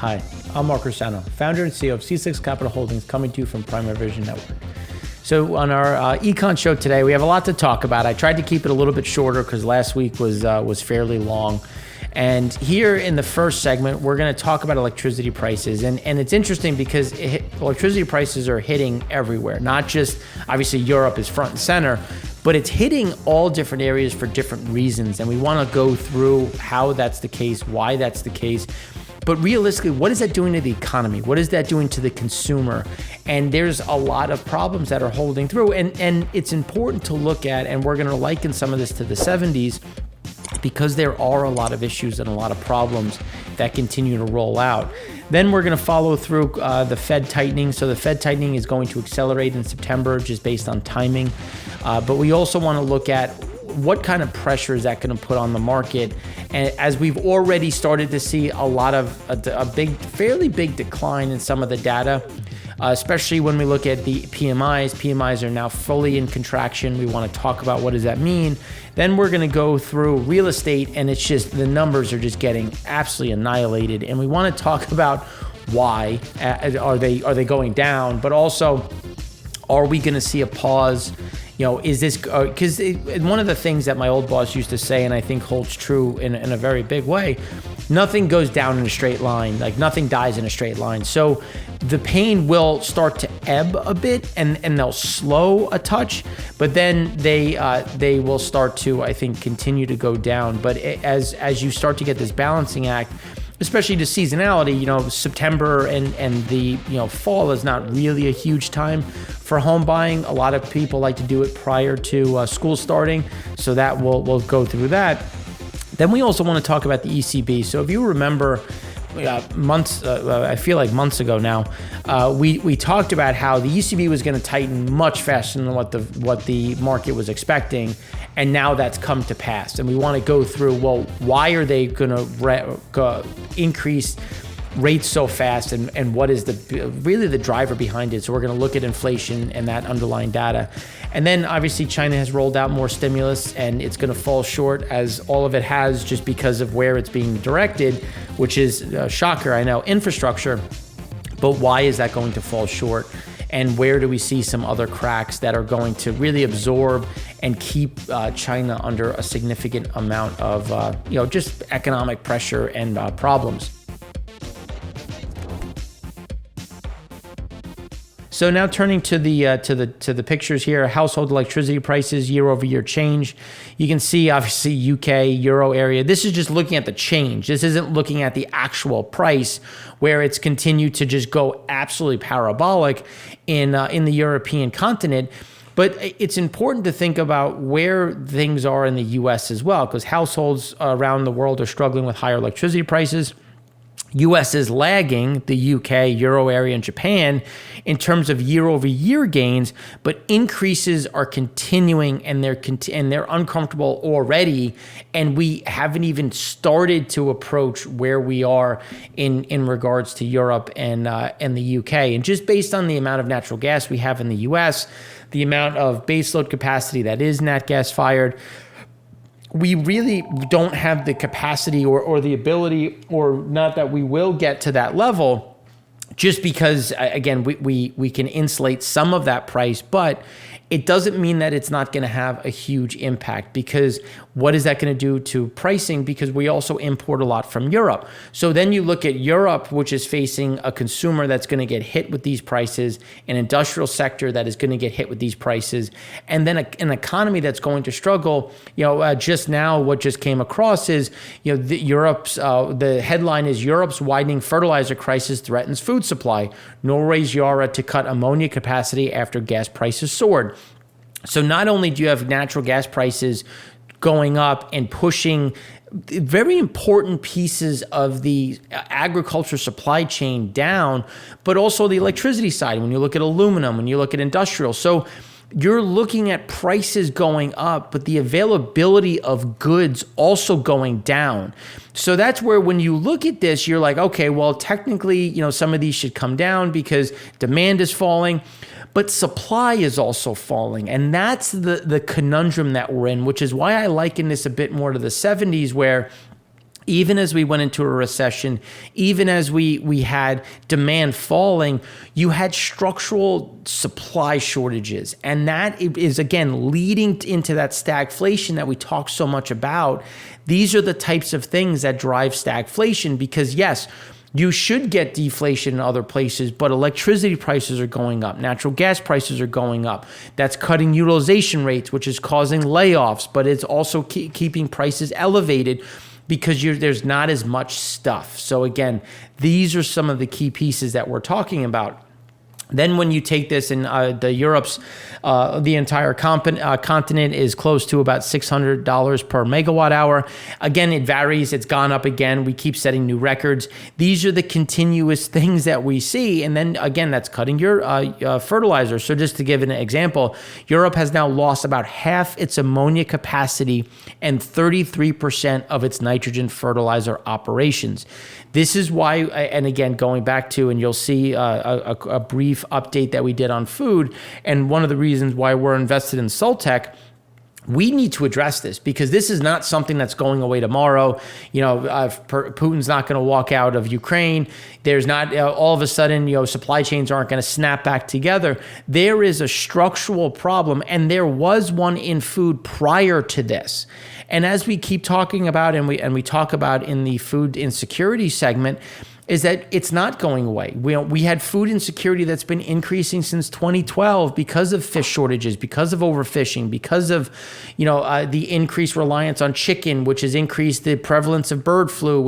Hi, I'm Mark Rossano, founder and CEO of C6 Capital Holdings, coming to you from Primary Vision Network. So on our econ show today, we have a lot to talk about. I tried to keep it a little bit shorter because last week was fairly long. And here in the first segment, we're going to talk about electricity prices. And it's interesting because electricity prices are hitting everywhere, not just, obviously Europe is front and center, but it's hitting all different areas for different reasons. And we want to go through how that's the case, why that's the case. But realistically, what is that doing to the economy? What is that doing to the consumer? And there's a lot of problems that are holding through. And it's important to look at, and we're going to liken some of this to the 70s, because there are a lot of issues and a lot of problems that continue to roll out. Then we're going to follow through the Fed tightening. So the Fed tightening is going to accelerate in September just based on timing. But we also want to look at what kind of pressure is that going to put on the market? And as we've already started to see a lot of fairly big decline in some of the data, especially when we look at the PMIs. PMIs are now fully in contraction. We want to talk about what does that mean. Then we're going to go through real estate, and it's just the numbers are just getting absolutely annihilated. And we want to talk about why are they going down, but also are we going to see a pause? You know, is this because one of the things that my old boss used to say, and I think holds true in a very big way, nothing goes down in a straight line, like nothing dies in a straight line. So the pain will start to ebb a bit and they'll slow a touch, but then they will start to, I think, continue to go down. But as you start to get this balancing act, especially to seasonality, you know, September and the fall is not really a huge time for home buying. A lot of people like to do it prior to school starting, so that we'll go through that. Then we also want to talk about the ECB. So if you remember, I feel like months ago now, we talked about how the ECB was going to tighten much faster than what the market was expecting, and now that's come to pass. And we want to go through, well, why are they going to increase rates so fast, and what is really the driver behind it? So we're going to look at inflation and that underlying data. And then obviously China has rolled out more stimulus, and it's going to fall short, as all of it has, just because of where it's being directed, which is a shocker, I know, infrastructure. But why is that going to fall short? And where do we see some other cracks that are going to really absorb and keep China under a significant amount of just economic pressure and problems? So now turning to the pictures here, household electricity prices, year-over-year change. You can see obviously UK, Euro area. This is just looking at the change. This isn't looking at the actual price, where it's continued to just go absolutely parabolic in the European continent. But it's important to think about where things are in the US as well, because households around the world are struggling with higher electricity prices. U.S. is lagging the U.K., Euro area, and Japan in terms of year-over-year gains, but increases are continuing, and they're uncomfortable already, and we haven't even started to approach where we are in regards to Europe and the U.K. And just based on the amount of natural gas we have in the U.S., the amount of baseload capacity that is nat gas fired, we really don't have the capacity or the ability, or not that we will get to that level, just because, again, we can insulate some of that price, but it doesn't mean that it's not going to have a huge impact, because what is that going to do to pricing? Because we also import a lot from Europe. So then you look at Europe, which is facing a consumer that's going to get hit with these prices, an industrial sector that is going to get hit with these prices, and then an economy that's going to struggle. Just now, what just came across is, the headline is Europe's widening fertilizer crisis threatens food supply. Norway's Yara to cut ammonia capacity after gas prices soared. So not only do you have natural gas prices going up and pushing very important pieces of the agriculture supply chain down, but also the electricity side, when you look at aluminum, when you look at industrial. So you're looking at prices going up, but the availability of goods also going down. So that's where, when you look at this, you're like, okay, well, technically, some of these should come down because demand is falling, but supply is also falling. And that's the conundrum that we're in, which is why I liken this a bit more to the 70s, where even as we went into a recession, even as we had demand falling, you had structural supply shortages. And that is, again, leading into that stagflation that we talk so much about. These are the types of things that drive stagflation because, yes, you should get deflation in other places, but electricity prices are going up. Natural gas prices are going up. That's cutting utilization rates, which is causing layoffs, but it's also keeping prices elevated because there's not as much stuff. So again, these are some of the key pieces that we're talking about. Then when you take this in the Europe's, the entire continent is close to about $600 per megawatt hour. Again, it varies. It's gone up again. We keep setting new records. These are the continuous things that we see. And then again, that's cutting your fertilizer. So just to give an example, Europe has now lost about half its ammonia capacity and 33% of its nitrogen fertilizer operations. This is why, and again, going back to, and you'll see a brief update that we did on food, and one of the reasons why we're invested in Soltec, we need to address this because this is not something that's going away tomorrow. Putin's not going to walk out of Ukraine. There's not all of a sudden, supply chains aren't going to snap back together. There is a structural problem, and there was one in food prior to this. And as we keep talking about, and we talk about in the food insecurity segment, is that it's not going away. We had food insecurity that's been increasing since 2012 because of fish shortages, because of overfishing, because of the increased reliance on chicken, which has increased the prevalence of bird flu,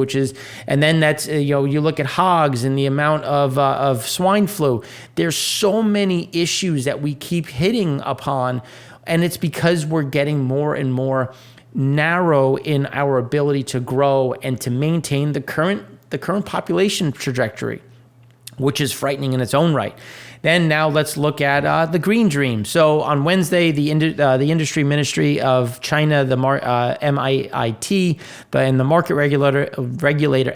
and then that's you look at hogs and the amount of swine flu. There's so many issues that we keep hitting upon, and it's because we're getting more and more narrow in our ability to grow and to maintain the current population trajectory, which is frightening in its own right. Then now let's look at the green dream. So on Wednesday, the Industry Ministry of China, the MIIT, and the Market Regulator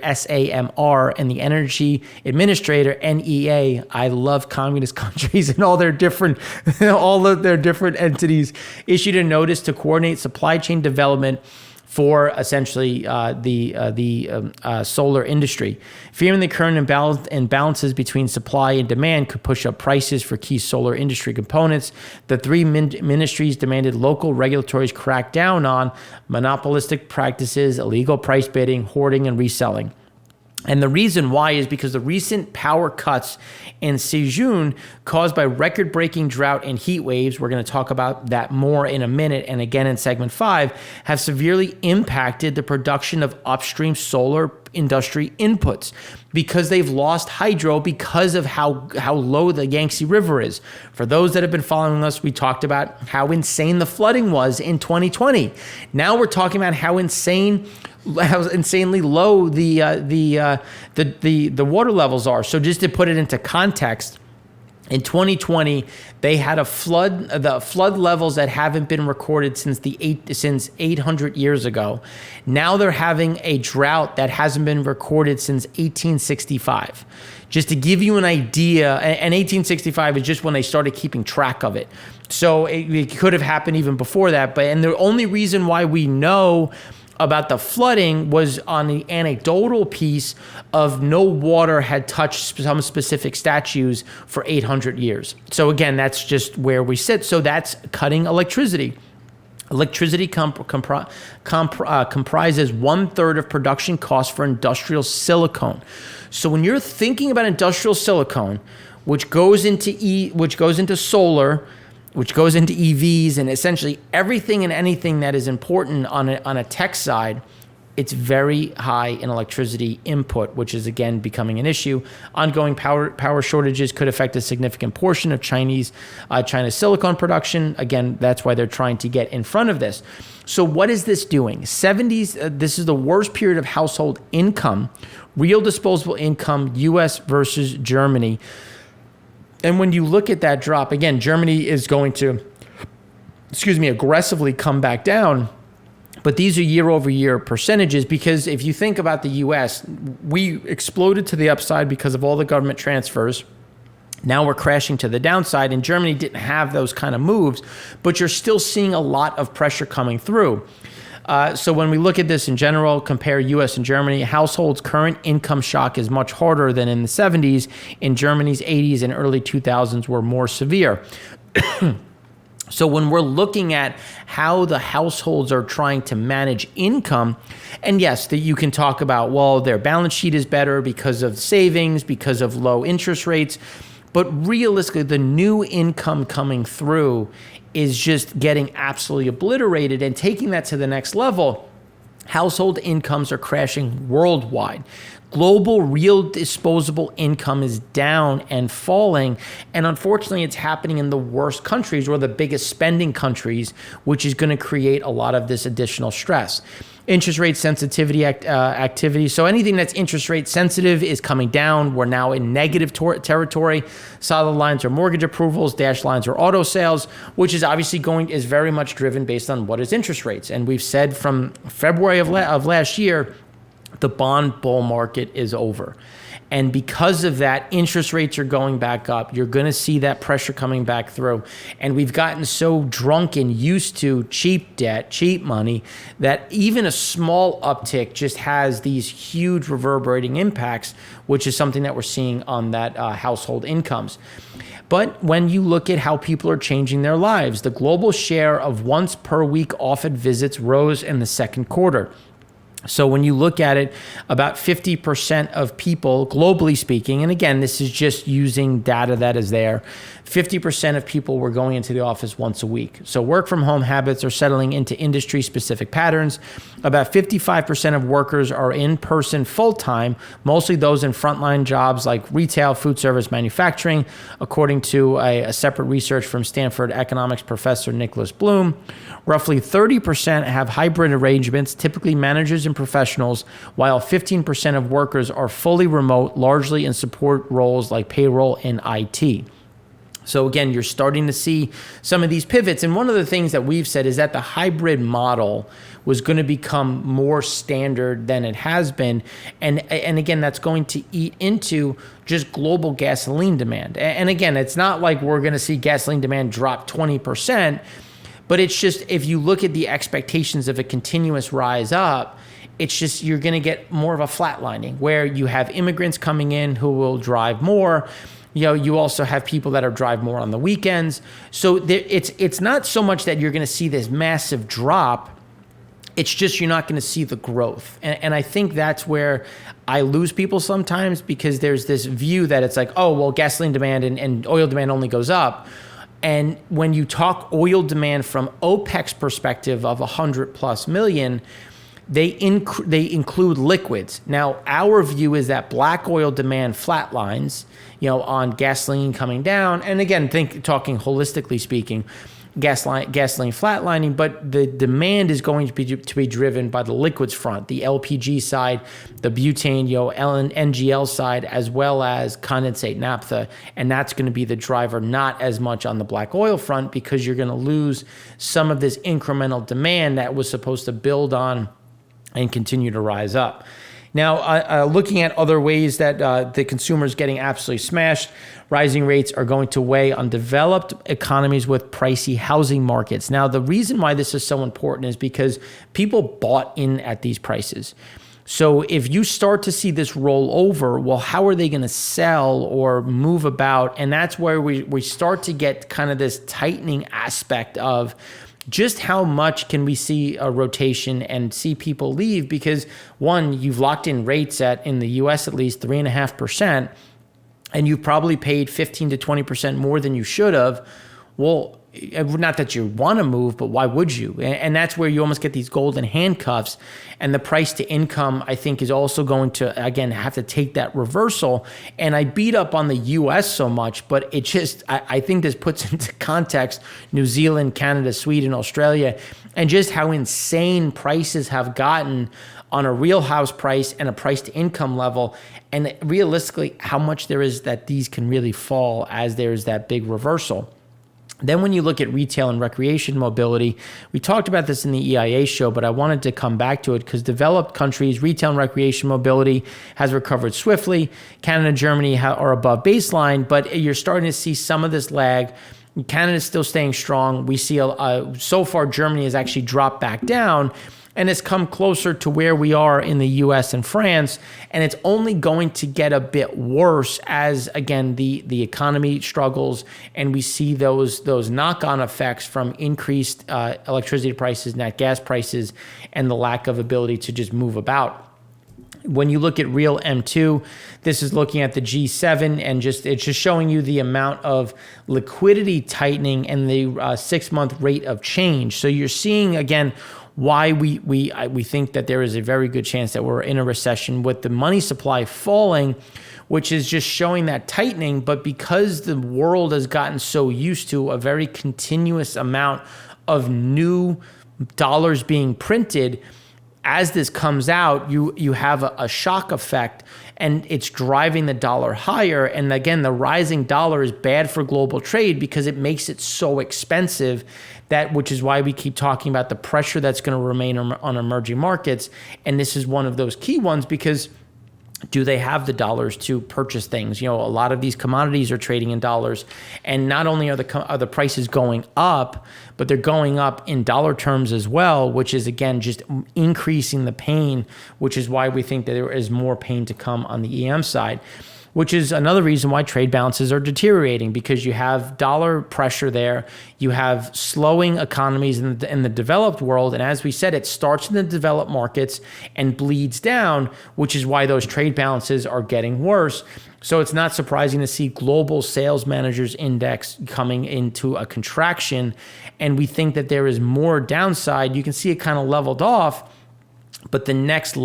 SAMR, and the Energy Administrator NEA. I love communist countries and all of their different entities issued a notice to coordinate supply chain development for essentially the solar industry. Fearing the current imbalances between supply and demand could push up prices for key solar industry components, the three ministries demanded local regulators crack down on monopolistic practices, illegal price bidding, hoarding, and reselling. And the reason why is because the recent power cuts in Sichuan caused by record-breaking drought and heat waves, we're going to talk about that more in a minute and again in segment 5, have severely impacted the production of upstream solar industry inputs because they've lost hydro because of how low the Yangtze River is. For those that have been following us, we talked about how insane the flooding was in 2020. Now we're talking about how insanely low the water levels are. So just to put it into context, in 2020, they had the flood levels that haven't been recorded since 800 years ago. Now they're having a drought that hasn't been recorded since 1865. Just to give you an idea, and 1865 is just when they started keeping track of it. So it could have happened even before that. And the only reason why we know about the flooding was on the anecdotal piece of no water had touched some specific statues for 800 years. So again, that's just where we sit. So that's cutting electricity. Electricity comprises 1/3 of production costs for industrial silicone. So when you're thinking about industrial silicone, which goes into solar, which goes into EVs and essentially everything and anything that is important on a tech side, it's very high in electricity input, which is again becoming an issue. Ongoing power shortages could affect a significant portion of China's silicon production. Again, that's why they're trying to get in front of this. So what is this doing? This is the worst period of household income, real disposable income, US versus Germany. And when you look at that drop, again, Germany is going to, aggressively come back down. But these are year-over-year percentages because if you think about the U.S., we exploded to the upside because of all the government transfers. Now we're crashing to the downside, and Germany didn't have those kind of moves, but you're still seeing a lot of pressure coming through. So when we look at this in general, compare US and Germany, households' current income shock is much harder than in the 70s. In Germany's 80s and early 2000s were more severe. So when we're looking at how the households are trying to manage income, and yes, that you can talk about, well, their balance sheet is better because of savings, because of low interest rates, but realistically, the new income coming through is just getting absolutely obliterated. And taking that to the next level, household incomes are crashing worldwide. Global real disposable income is down and falling. And unfortunately, it's happening in the worst countries or the biggest spending countries, which is going to create a lot of this additional stress. Interest rate sensitivity activity. So anything that's interest rate sensitive is coming down. We're now in negative territory. Solid lines are mortgage approvals. Dashed lines are auto sales, which is obviously is very much driven based on what is interest rates. And we've said from February of last year, the bond bull market is over. And because of that, interest rates are going back up. You're going to see that pressure coming back through. And we've gotten so drunk and used to cheap debt, cheap money, that even a small uptick just has these huge reverberating impacts, which is something that we're seeing on that household incomes. But when you look at how people are changing their lives, the global share of once per week office visits rose in the second quarter. So when you look at it, about 50% of people, globally speaking, and again, this is just using data that is there, 50% of people were going into the office once a week. So work from home habits are settling into industry specific patterns. About 55% of workers are in person full time, mostly those in frontline jobs like retail, food service, manufacturing, according to a separate research from Stanford economics professor Nicholas Bloom. Roughly 30% have hybrid arrangements, typically managers and professionals, while 15% of workers are fully remote, largely in support roles like payroll and IT. So again, you're starting to see some of these pivots. And one of the things that we've said is that the hybrid model was going to become more standard than it has been. And again, that's going to eat into just global gasoline demand. And again, it's not like we're going to see gasoline demand drop 20%, but it's just, if you look at the expectations of a continuous rise up, it's just, you're going to get more of a flatlining where you have immigrants coming in who will drive more. You know, you also have people that are drive more on the weekends. So it's not so much that you're going to see this massive drop. It's just you're not going to see the growth. And I think that's where I lose people sometimes, because there's this view that it's like, oh, well, gasoline demand and oil demand only goes up. And when you talk oil demand from OPEC's perspective of 100 plus million, they include liquids. Now, our view is that black oil demand flatlines, on gasoline coming down. And again, talking holistically speaking, gasoline flatlining, but the demand is going to be driven by the liquids front, the LPG side, the butane, NGL side, as well as condensate naphtha. And that's going to be the driver, not as much on the black oil front, because you're going to lose some of this incremental demand that was supposed to build on and continue to rise up. Now, looking at other ways that the consumer is getting absolutely smashed, rising rates are going to weigh on developed economies with pricey housing markets. Now, the reason why this is so important is because people bought in at these prices. So if you start to see this roll over, well, how are they going to sell or move about? And that's where we start to get kind of this tightening aspect of just how much can we see a rotation and see people leave? Because one, you've locked in rates in the US at least 3.5%, and you've probably paid 15 to 20% more than you should have. Well, not that you want to move, but why would you? And that's where you almost get these golden handcuffs. And the price to income, I think, is also going to, again, have to take that reversal. And I beat up on the US so much, but it just, I think this puts into context New Zealand, Canada, Sweden, Australia, and just how insane prices have gotten on a real house price and a price to income level. And realistically, how much there is that these can really fall as there's that big reversal. Then when you look at retail and recreation mobility, we talked about this in the EIA show, but I wanted to come back to it because developed countries, retail and recreation mobility has recovered swiftly. Canada and Germany are above baseline, but you're starting to see some of this lag. Canada is still staying strong. We see so far Germany has actually dropped back down. and it's come closer to where we are in the US and France. And it's only going to get a bit worse as, again, the economy struggles and we see those knock-on effects from increased electricity prices, nat gas prices, and the lack of ability to just move about. When you look at real M2, this is looking at the G7 and it's just showing you the amount of liquidity tightening and the 6-month rate of change. So you're seeing, again, why we think that there is a very good chance that we're in a recession with the money supply falling, which is just showing that tightening. But because the world has gotten so used to a very continuous amount of new dollars being printed, as this comes out, you have a shock effect and it's driving the dollar higher. And again, the rising dollar is bad for global trade because it makes it so expensive, which is why we keep talking about the pressure that's going to remain on emerging markets. And this is one of those key ones because do they have the dollars to purchase things? A lot of these commodities are trading in dollars, and not only are the prices going up, but they're going up in dollar terms as well, which is, again, just increasing the pain, which is why we think that there is more pain to come on the EM side, which is another reason why trade balances are deteriorating, because you have dollar pressure there, you have slowing economies in the developed world, and as we said, it starts in the developed markets and bleeds down, which is why those trade balances are getting worse. So it's not surprising to see global sales managers index coming into a contraction, and we think that there is more downside. You can see it kind of leveled off, but the next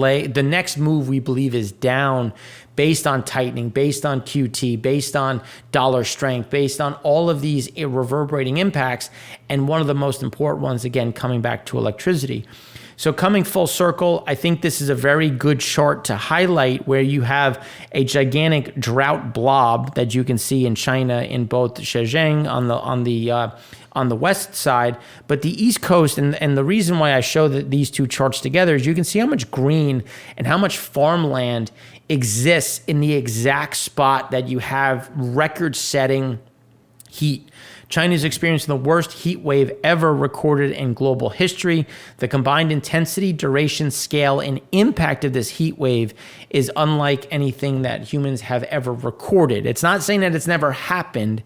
move we believe is down based on tightening, based on QT, based on dollar strength, based on all of these reverberating impacts. And one of the most important ones, again, coming back to electricity. So coming full circle, I think this is a very good chart to highlight where you have a gigantic drought blob that you can see in China in both Zhejiang on the west side, but the East Coast, and the reason why I show these two charts together is you can see how much green and how much farmland exists in the exact spot that you have record-setting heat. China is experiencing the worst heat wave ever recorded in global history. The combined intensity, duration, scale, and impact of this heat wave is unlike anything that humans have ever recorded. It's not saying that it's never happened.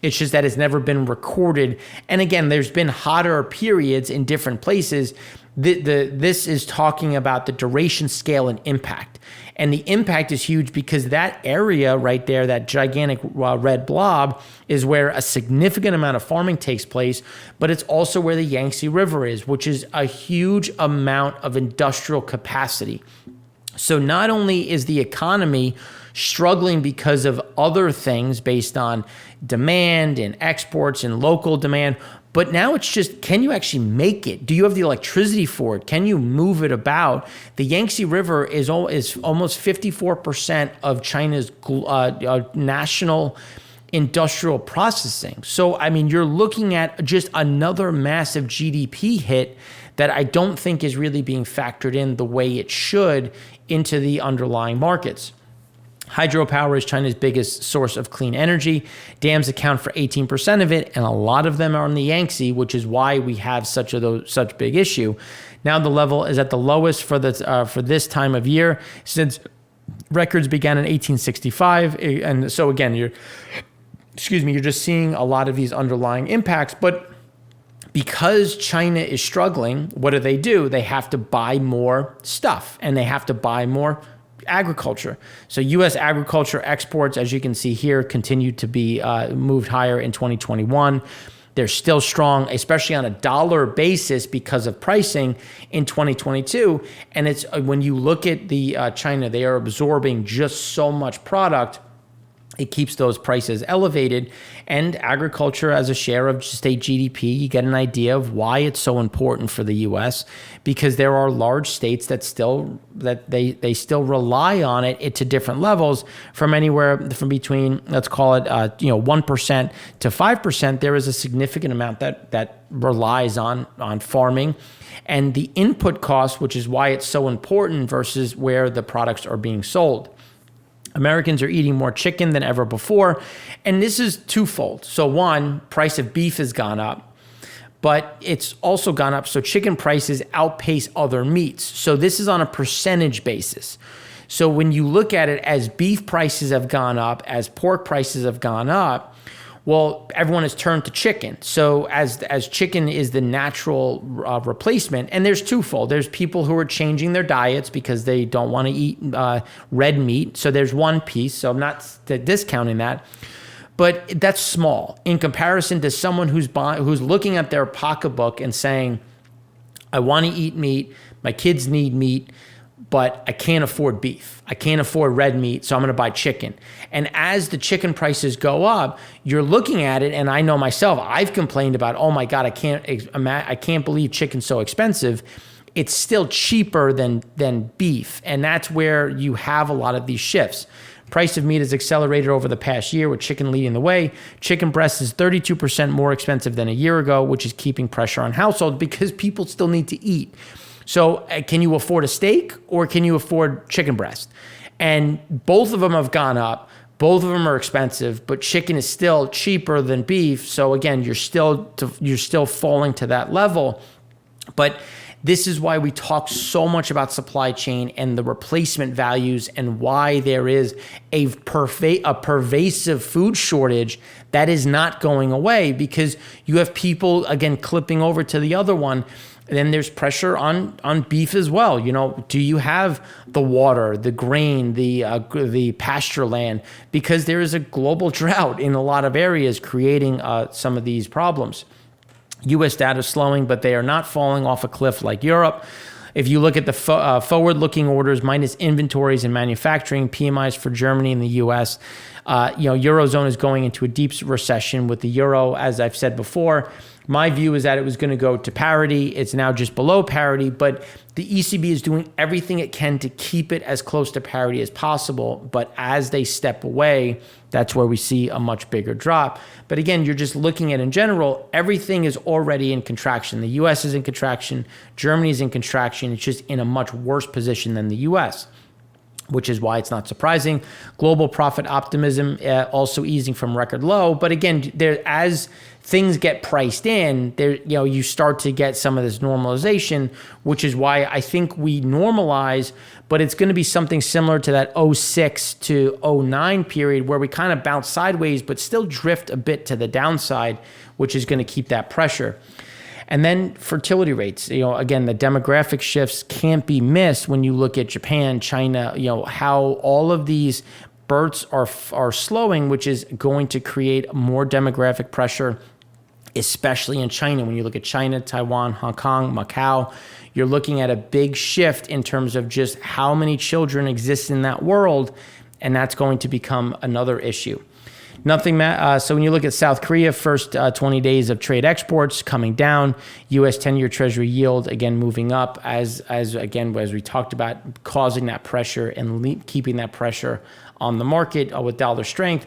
It's just that it's never been recorded. And again, there's been hotter periods in different places. This is talking about the duration, scale, and impact. And the impact is huge because that area right there, that gigantic red blob, is where a significant amount of farming takes place, but it's also where the Yangtze River is, which is a huge amount of industrial capacity. So not only is the economy struggling because of other things based on demand and exports and local demand, but now it's just, can you actually make it? Do you have the electricity for it? Can you move it about? The Yangtze River is almost 54% of China's national industrial processing. So, I mean, you're looking at just another massive GDP hit that I don't think is really being factored in the way it should into the underlying markets. Hydropower is China's biggest source of clean energy. Dams account for 18% of it, and a lot of them are in the Yangtze, which is why we have such big issue. Now the level is at the lowest for this time of year since records began in 1865. And so again, you're just seeing a lot of these underlying impacts. But because China is struggling, what do? They have to buy more stuff, and they have to buy more agriculture. So U.S. agriculture exports, as you can see here, continue to be moved higher in 2021. They're still strong, especially on a dollar basis because of pricing in 2022. And it's when you look at the China, they are absorbing just so much product. It keeps those prices elevated, and agriculture as a share of state GDP, you get an idea of why it's so important for the U.S. because there are large states that still rely on it to different levels, from anywhere from between, let's call it 1% to 5%. There is a significant amount that relies on farming and the input cost, which is why it's so important versus where the products are being sold. Americans are eating more chicken than ever before, and this is twofold. So one, price of beef has gone up, but it's also gone up. So chicken prices outpace other meats. So this is on a percentage basis. So when you look at it, as beef prices have gone up, as pork prices have gone up, well, everyone has turned to chicken. So as chicken is the natural replacement, and there's twofold. There's people who are changing their diets because they don't want to eat red meat. So there's one piece. So I'm not discounting that. But that's small in comparison to someone who's looking at their pocketbook and saying, I want to eat meat, my kids need meat, but I can't afford beef. I can't afford red meat, so I'm going to buy chicken. And as the chicken prices go up, you're looking at it, and I know myself, I've complained about, oh my God, I can't believe chicken's so expensive. It's still cheaper than beef, and that's where you have a lot of these shifts. Price of meat has accelerated over the past year, with chicken leading the way. Chicken breast is 32% more expensive than a year ago, which is keeping pressure on households because people still need to eat. So can you afford a steak or can you afford chicken breast? And both of them have gone up. Both of them are expensive, but chicken is still cheaper than beef. So again, you're still falling to that level. But this is why we talk so much about supply chain and the replacement values, and why there is a pervasive food shortage that is not going away, because you have people, again, clipping over to the other one. Then there's pressure on beef as well. You know, do you have the water, the grain, the pasture land? Because there is a global drought in a lot of areas creating some of these problems. U.S. data is slowing, but they are not falling off a cliff like Europe. If you look at the forward-looking orders minus inventories and manufacturing, PMIs for Germany and the U.S., Eurozone is going into a deep recession with the euro, as I've said before. My view is that it was going to go to parity. It's now just below parity, but the ECB is doing everything it can to keep it as close to parity as possible. But as they step away, that's where we see a much bigger drop. But again, you're just looking at, in general, everything is already in contraction. The US is in contraction. Germany is in contraction. It's just in a much worse position than the US, which is why it's not surprising. Global profit optimism also easing from record low. But again, as things get priced in, you start to get some of this normalization, which is why I think we normalize, but it's going to be something similar to that 06 to 09 period where we kind of bounce sideways, but still drift a bit to the downside, which is going to keep that pressure. And then fertility rates, again, the demographic shifts can't be missed when you look at Japan, China, how all of these births are slowing, which is going to create more demographic pressure, especially in China. When you look at China, Taiwan, Hong Kong, Macau, you're looking at a big shift in terms of just how many children exist in that world, and that's going to become another issue. So when you look at South Korea, first 20 days of trade exports coming down, U.S. 10-year Treasury yield, again, moving up as we talked about, causing that pressure and keeping that pressure on the market with dollar strength.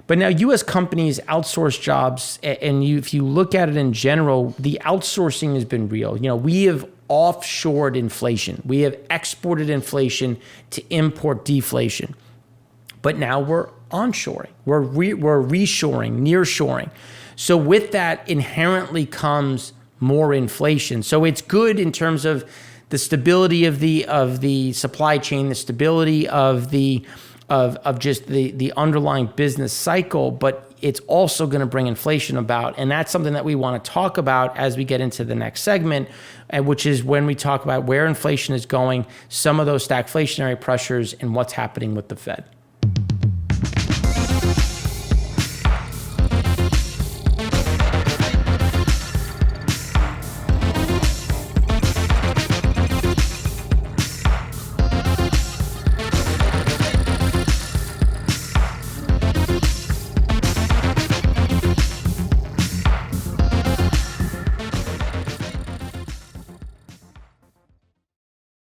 But now U.S. companies outsource jobs, and if you look at it in general, the outsourcing has been real. We have offshored inflation. We have exported inflation to import deflation. But now we're onshoring, we're reshoring, nearshoring. So with that inherently comes more inflation. So it's good in terms of the stability of the supply chain, the stability of just the underlying business cycle, but it's also going to bring inflation about. And that's something that we want to talk about as we get into the next segment, which is when we talk about where inflation is going, some of those stagflationary pressures, and what's happening with the Fed.